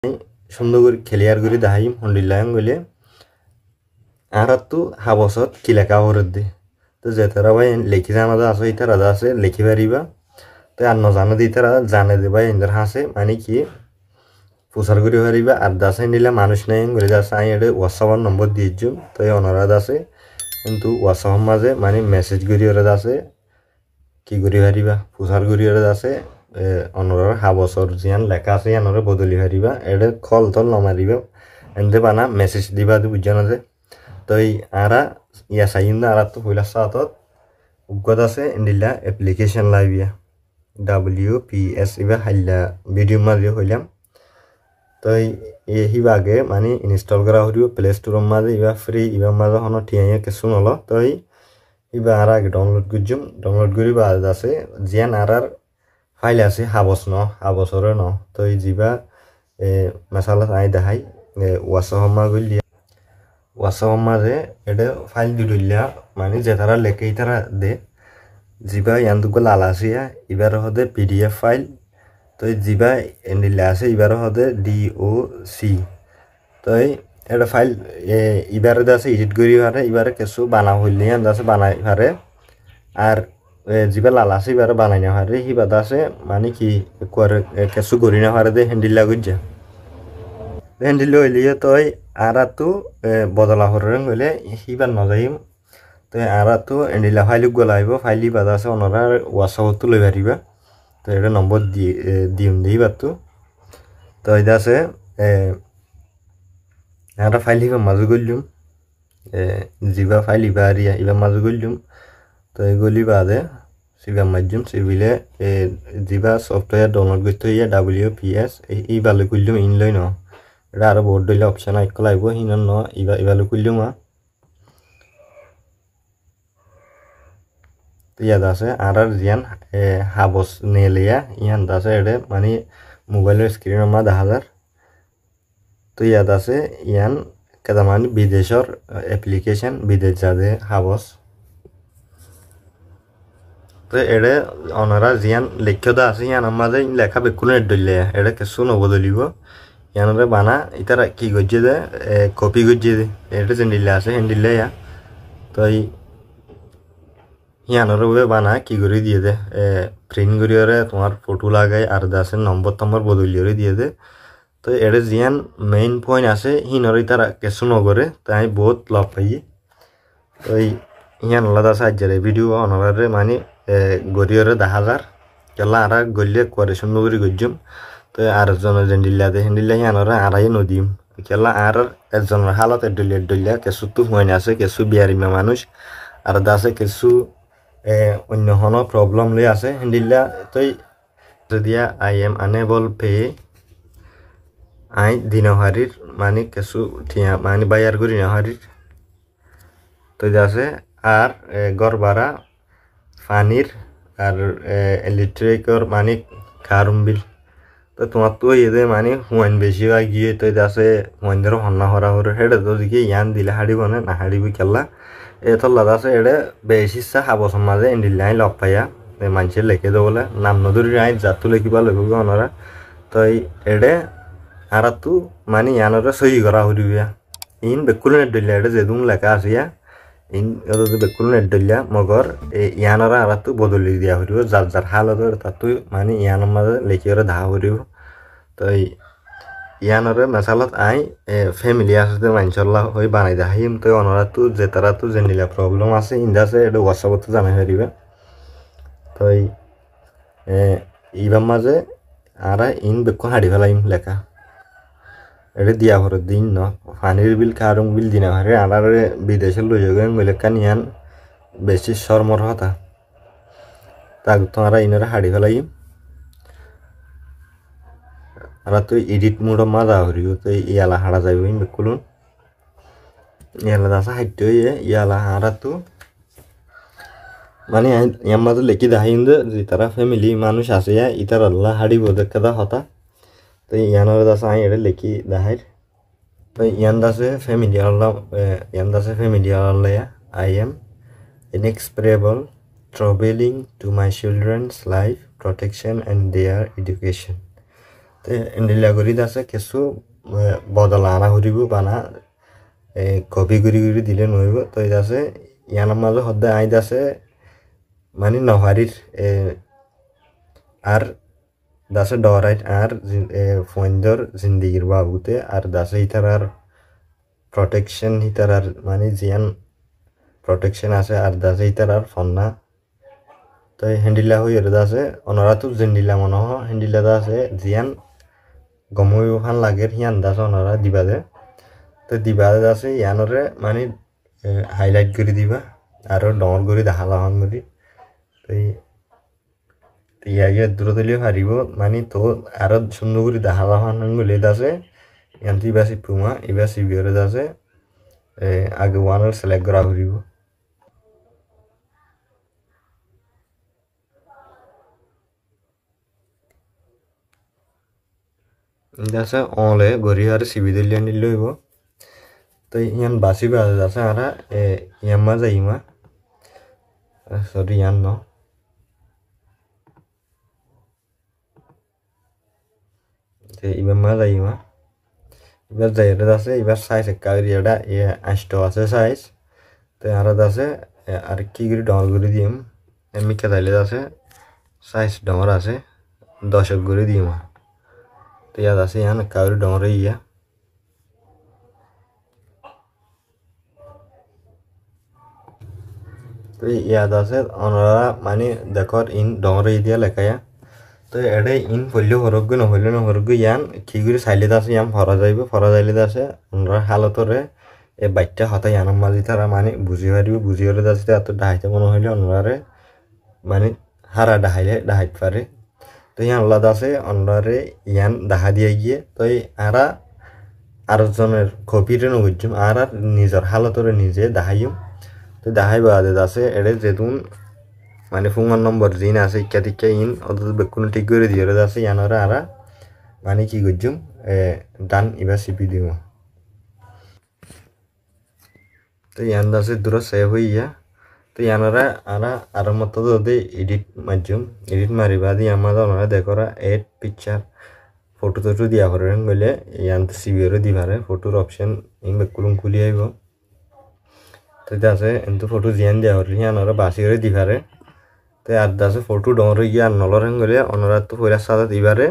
সুন্দর করে ক্লিয়ার করে দেখাইম হন্ডিল্লাম গলে আর তো হাবসত কি লেখা হরে দে তো যেতারা ভাই লিখি জানা আছে ইতারা আছে লিখি পারিবা তো আর নজানো দি তারা জানে দে ভাই ইন্দার হাসে মানে কি প্রচার করি পারিবা আর দাসে নিলে মানুষ নাই গলে দাসে আই এটা হোয়াটসঅ্যাপ নম্বর দিয়েছ তো এই অনুরাধ আছে কিন্তু হোয়াটসঅ্যাপ মাঝে মানে মেসেজ করি ওরা আছে কি করি পারিবা প্রচার করি ওরা আছে অনুরার হাবসর জিয়ান লেখা আছে ইয়ানরে বদলি পারিবা এটা কল তল নমারিবা এনতে বানা মেসেজ দিবা তো বুঝছো না যে তো আরা ইয়া সাইন না আরা তো হইলা সাতত উগত আছে ইন্দিলা অ্যাপ্লিকেশন লাইবিয়া WPS ইবা হাইলা ভিডিও মাঝে হইলাম তো এই বাগে মানে ইনস্টল করা হইব প্লে স্টোর মাঝে ইবা ফ্রি ইবা মাঝে হন টিয়া কিছু নল তো ইবা আর আগে ডাউনলোড করি বাদ আছে জিয়ান আর ফাইল আছে হাবসরে ন তো যিবা মেসালা আই দেখাই হোয়াটসঅ্যাপ মাগুলি হোয়াটসঅ্যাপ মাঝে এটা ফাইল দিলিয়া মানে যে তারা লেখে তারা দে যিবা ইয়ানদুকো লাল আসিয়া এবার হদে PDF ফাইল তো যিবা এন্ডিলে আছে এবার হদে DOC তো এটা ফাইল এবারে আছে এডিট করি পারে এবারে কিছু বানা হইলে আছে বানাই পারে আর যিবা লাল আছে এবারে বানাই না পারে হিবাদ আছে মানে কি করে কিছু করি না পারে দে হ্যান্ডেল লাগুজা হ্যান্ডেল হইলে তো আর তো বদলা হরেন হইলে হিবার নজাইম তো আর তো এন্ডিলা ফাইল গলাইব ফাইলি বাদ আছে ওনারা হোয়াটসঅ্যাপ তো লই পারিবা তো এটা নম্বর দিম দিবা তো এটা আছে আর ফাইল হিবা মাজু গলিম যিবা ফাইল ইবা আরিয়া ইবা মাজু গলিম তো এগুলি বাদে সিবা মাধ্যম সিবিলে যিবা সফটওয়্যার ডাউনলোড করতে হইয়া WPS এই বালু গলিম ইনলই ন এটা আর বহুত দইলে অপশন আইকল আইব হিন ন ইবালু গলিম ইয়াদ আছে আর জিয়ান হাবস নেলিয়া ইয়ান আছে এটা মানে মোবাইলের স্ক্রিনের মা 10,000 তো ইয়াদ আছে ইয়ান কেদা মানে বিদেশর অ্যাপ্লিকেশন বিদেশ যাদে হাবস তো এটা ওনারা জিয়ান লেখ্যদা আছে ইয়ান মাঝে লেখা বেকুলে দইলে এটা কিছু নবদলিব ইয়ানরে বানা ইতারা কি গজ্জে দে কপি গজ্জে দে এটা যে নিলে আছে হ্যান্ডিলে ইয়া তো ইয়ানরে বানা কি করে দিয়ে দে প্রিন্ট করিয়ে তোমার ফটো লাগাই আর দাসের নম্বর বদলিয়ে দিয়ে দে তো এটা জিয়ান মেইন পয়েন্ট আছে হিনরে তারা কিছু নগরে তাই বহুত লাভ পাই তো ইয়ান আলাদা সাহায্যের ভিডিও অনারে মানে গরিয়রে 10,000 কেলা আর গলিয়ে করে সুন্দর করে গজ্জম তো আর একজনের জেন্ডিল্লাতে হেন্ডিল্লা ইয়ানরে আড়াই নদীম কেলা আর একজনের হালত ডলিয়া কিছু তো হয় না আছে কিছু বিয়ারিমা মানুষ আর দাসে কিছু অন্য হন প্রবলেম লই আছে হেন্ডিল্লা তই যদি আই এম আনেবল পে আই দিনহারির মানে কিছু ঠিয়া মানে বায়ার করি নাহারির তো আছে আর গড় ভাড়া পানির আর ইলেকট্রিকর মানে কারুম বিল তো তোমার তো এদের মানে হুয়াইন বেশি গিয়ে তো আছে হুয়াইনদেরও হন্না হরা হরে হেডে তো দিকে ইয়ান দিলে হাড়িব না হাড়িবি খেলা এতলা আছে এটা বেশি হাবস মাঝে এন্ডিল্লাই লগ পাইয়া মানুষের লেখে দেবলে নাম নদুরি আই জাতু লেখিবা লেখব ওনারা তো এডে আর তো মানে ইয়ানরে সহি করা হরিবিয়া ইন বেকুল নেডলিয়া এটা যেদুম লেখা আসিয়া ইন বেকুল নেডলিয়া মগর ইয়ানরা আর তো বদলি দিয়া হরিব যার হালত তাতো মানে ইয়ানোর মাঝে লেখিরে ধা হরিব তো ইয়ানরে মেসালত আই ফ্যামিলি আসতে মাইনসল্লা হয়ে বানাই দেখাইম তো ওনারা তো যে তারা তো জেনিলা প্রবলেম আছে ইন্দাসে এটা হোয়াটসঅ্যাপত জানাই হারিবে তো ইবার মাঝে আর ইন বেকু হাড়ি ফেলাইম লেখা এটা দিয়া হরে দিন ন পানির বিল কারুম বিল দিনা হারে আর বিদেশে লই যাবেন লেখা নিয়ান বেশি শর্মর হতা তাক তোমরা ইনরে হাড়ি ফেলাইম আর তো এডিট মোড মাজা হরিব তো ইয়ালা হারা যাইব বেকুলুন ইয়ালা দাসা হাইট ইয়ালা আর তো মানে ইয়ার মাঝে লেখি দেখাইন যে তারা ফ্যামিলি মানুষ আছে ইতার আল্লাহ হাড়িব দেখা হতা তো ইয়ানোর দাসা আই এটা লেখি দেখাই তো ইয়ান দাসে family Allah I am inexparable traveling to my children's life protection and their education তে এন্ডিলা গুড়ি আছে কিছু বদলা আনা ঘুরিব বানা কপি গুড়ি দিলে নইব তো এটা আছে ইয়ানোর মাঝে হদ্দে আইদ আছে মানে নহারির আর দাসে ডরাইট আর ফয়েন্দর জিন্দিগির বাবুতে আর দাসে ইতার আর প্রটেকশন ইতার আর মানে জিয়ান প্রটেকশন আছে আর দাসে ইতার আর ফন্না তো হ্যান্ডিলা হই এর দাসে অনরা তো জিন্দিলা মনে হ হ্যান্ডিলা দাসে জিয়ান গমই ওখান লাগে হিয়ান দাসে অনরা দিবা দে তো দিবা দাসে ইয়ানরে মানে হাইলাইট করে দিবা আর ডর করে দেখালা হন করি তো ইয়াকে দূর দিলেও হারিব মানে তো আরো সুন্দর করে দেখালা হন গলে দাসে ইয়ান্তি বাসি পুমা ইবা সিবিওরে দাসে আগে ওয়ানের সিলেক্ট করা করিব দাসে অলে গরি আর সিবি দিলে নিলে হইব তো ইয়ান বাসিবা দাসে আরা ইয়াম্মা যাইমা সরি ইয়ান ন এবার মা যাইমা এবার যাইরে আছে এবার সাইজ কাগরিয়াটা আষ্ট আছে সাইজ তো আর আছে আর কি করে ডর করে দিম এমনি খেতাইলে আছে সাইজ ডর আছে 10 করে দিম তো ইয়াদ আছে ইয়ান কাগরি ডর ইয়া তো ইয়াদ আছে অনরা মানে দেখর ইন ডর দিয়া লেখায়া তো এটা ইন পড়লেও হরগ্য নহলে নহরগ্য ইয়ান কি করে চাইলে আছে ইয়ান ফরা যাইলে আছে আমরা হালতরে এই বাইকটা হতাই ইয়ানোর মাঝে তারা মানে বুঝি পারিব বুঝি পারে আছে এত ডাহাইতে মনে হইলে অনরারে মানে হারা ডাহাইতে পারে তো ইয়ান আল্লাদ আছে অনরারে ইয়ান ডাহা দিয়ে গিয়ে তো আরা আরেকজনের কপিরে নগজ্যম আর নিজের হালতরে নিজে ডাহাইম তো ডাহাই বাদে আছে এটা যেতুন মানে ফোন নম্বর জিন আছে ইকা ইন অত বেকুন ঠিক করে দিয়ে আছে ইয়ানরা আরা মানে কি করছুম ডান এবার সিপি দিব তো ইয়ান আছে দূর সেভ হইয়া তো ইয়ানরা আরা আর মতো যদি এডিট মারছুম এডিট মারিবা দিয়ে আমাদের ওনারা দেখরা এড পিকচার ফটো টটো দিয়া করেন গেলে ইয়ান সিবিওরে দিবারে ফটোর অপশন ইন বেকুলুম খুলি আইব তো আছে কিন্তু ফটো জিয়ান দিয়া হলে ইয়ানরা বাসি করে দিবারে তো আর দাসে ফটো ডর গিয়ে আর নলর হেন গেলে অনরা তো পয়লার সাথে এবারে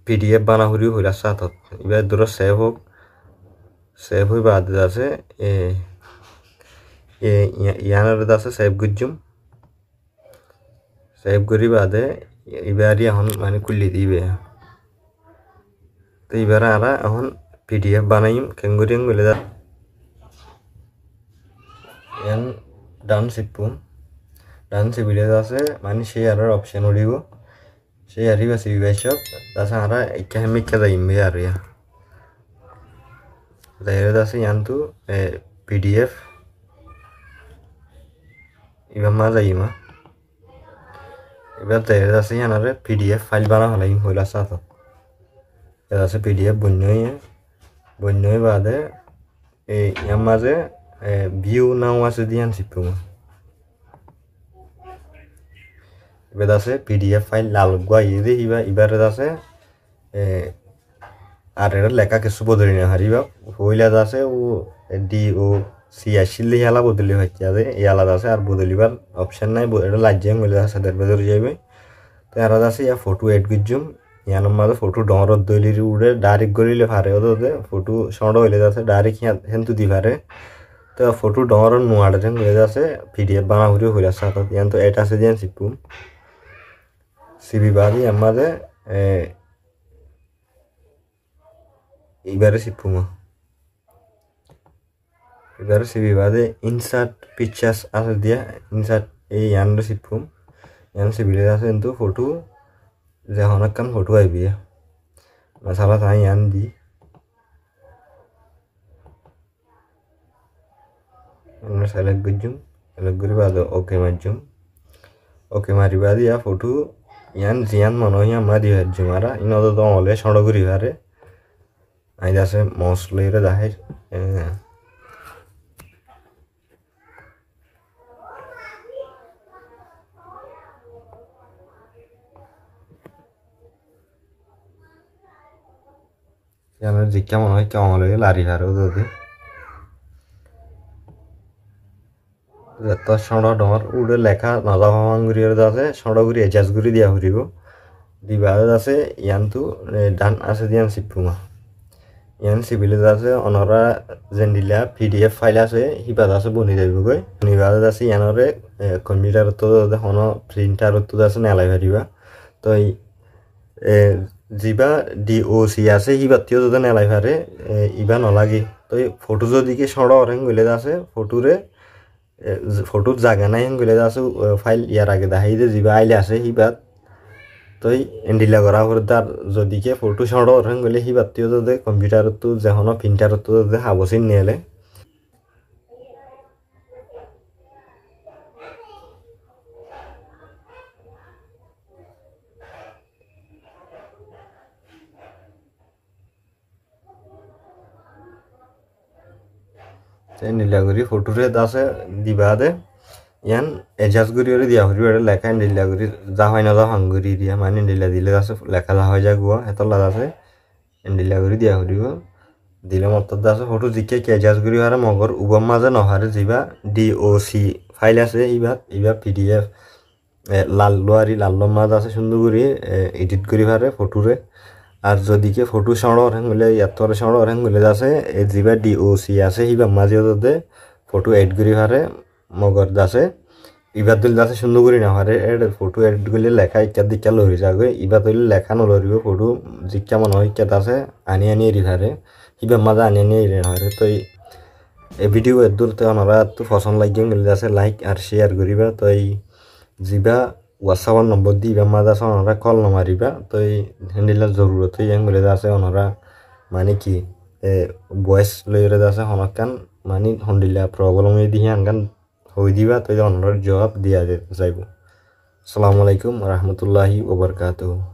পিডিএফ বানা হরিও পয়লার সাথে এবার ধরো সেভ হোক সেভ হয়ে বাদ আছে ইয়ানের দাসে সেভ করছুম সেভ করি বাদে এবারই এখন মানে খুলি দিবে তো এবারে আর এখন পিডিএফ বানাইম কেঙ্গুরি গেলে ইয়ান ডান সিপুম ডান সিবিলে আছে মানে সেই আর অপশন উড়িব সেই আর সিবিবাইসব তাছে আর একা মিকা যাইমবে আর ইয়া যাইরে আছে ইয়ানতু পিডিএফ এবার মা যাইমা এবার যাইরে আছে ইয়ানারে পিডিএফ ফাইল বানা হলাইম হইলা সাথ এটা আছে পিডিএফ বন্যই বাদে ইয়ার মাঝে ভিউ নাও আছে দিয়ান সিপুম এবার আছে পিডিএফ ফাইল লাল গুয়াই দিয়ে এবারে আছে আর এটা লেখা কিছু বদলি না হারিবা হইলা আছে ও ডি ও সি আসলে হেলা বদলি হচ্ছে আদে এই আলাদা আছে আর বদলিবার অপশন নাই এটা লাজ্জাম হইলে আছে দের বেদর যাইবে তো আর আছে ইয়া ফটো এড করজুম ইয়ানোর মাঝে ফটো ডরত দইলির উড়ে ডাইরেক্ট গলিলে পারে ওদে ফটো সন্ড হইলে আছে ডাইরেক্ট হেন্তু দি পারে তো ফটো ডর নোয়াড়ে হইলে আছে পিডিএফ বানা হইলে হইলা সাথে ইয়ান তো এটা আছে দিয়ান সিপুম সিবি বাদি আমাদের এবারে সিপুম এবারে সিবি বাদে ইনসার্ট পিকচার্স আছে দিয়া ইনসার্ট এই ইয়ানরে সিপুম ইয়ান সিবিলে আছে কিন্তু ফটো যে অনেকক্ষণ ফটো আইবি মশালা তাই ইয়ান দি সিলেক্ট করছুম সিলেক্ট করি বাদ ওকে মারছুম ওকে মারিবা দিয়া ফটো ইয়ান জিয়ান মনে হয় আমরা দিয়ে হারছুম আর ইনদ তো অলে সড় করি হারে আইদ আছে মসলেরে দাহে ইয়ানোর জিজ্ঞা মনে হয় কেমন লাগে লারি হারও যদি তো সড় ডর উড়ে লেখা নজা ভাঙগুড়ি আছে সড়গুড়ি এজাজগুড়ি দিয়া ফুরিব দিবা আছে ইয়ানতো ডান আছে দিয়ান সিপুমা ইয়ান সিভিলে আছে অনরা জেন্ডিলা PDF ফাইল আছে হিবাদ আছে বনি যাইবগৈ নিবাদ আছে ইয়ানরে কম্পিউটার তো হন প্রিন্টার তো আছে নেলাই পারিবা তো যিবা DOC আছে হিবাতিও যদি নেলাই পারে ইবা নলাগে তো ফটো যদি কি সড় অরেং গলে আছে ফটোর জায়গা নাই গলে আছে ফাইল ইয়ার আগে দেখাই যে যিবা আইলে আছে হিবাত তই এন্ডিলা করা করে তার যদিকে ফটো সড় অরেং গলে হিবাতিও যদি কম্পিউটার তো যেহন প্রিন্টার তো যদি হাবসিন নিয়েলে নীলাগুড়ি ফটোরে আছে দিবা দে ইয়ান এডজাস্ট করে দিয়া হরি এটা লেখা নীলাগুড়ি যা হয় না যা হাঙ্গুরি দিয়া মানে নীলা দিলে আছে লেখা যা হয় যা গুয়া এত লাগ আছে নীলাগুড়ি দিয়া হরিব দিলে মত আছে ফটো জিকে কে এডজাস্ট করে হারে মগর উবম মাঝে নহারে যিবা DOC ফাইল আছে ইবা PDF লাল লোয়ারি লাল মাঝ আছে সুন্দর করে এডিট করি হারে ফটোরে আর যদিকে ফটো সড় হলে ইয়াতরে সড় হলে আছে যিবা DOC আছে হিবা মাঝে ওদের ফটো এড করি হারে মগর আছে ইবা তুলি আছে সুন্দর করে না হারে ফটো এড করলে লেখা ইকা দিকা লরি যাবে ইবা তুলি লেখা নলরিব ফটো জিকা মনে হয় ইকা আছে আনি এরি হারে হিবা মাঝে আনি এরি হারে তো এই ভিডিও এদূর তো ওনারা তো পছন্দ লাগিয়ে গেলে আছে লাইক আর শেয়ার করিবা তো যিবা হোয়াটসঅ্যাপের নম্বর দিবা মাঝে আছে ওনারা কল নমারিবা তো হ্যান্ডেলের জরুরত ইয়াং বলে আছে ওনারা মানে কি ভয়েস লইরে আছে হনকান মানে হন্ডিলা প্রবলেম দিয়ে আনগান হই দিবা তো ওনার জবাব দিয়া যাইব আসসালামু আলাইকুম রহমতুল্লাহি ওয়া বারাকাতুহু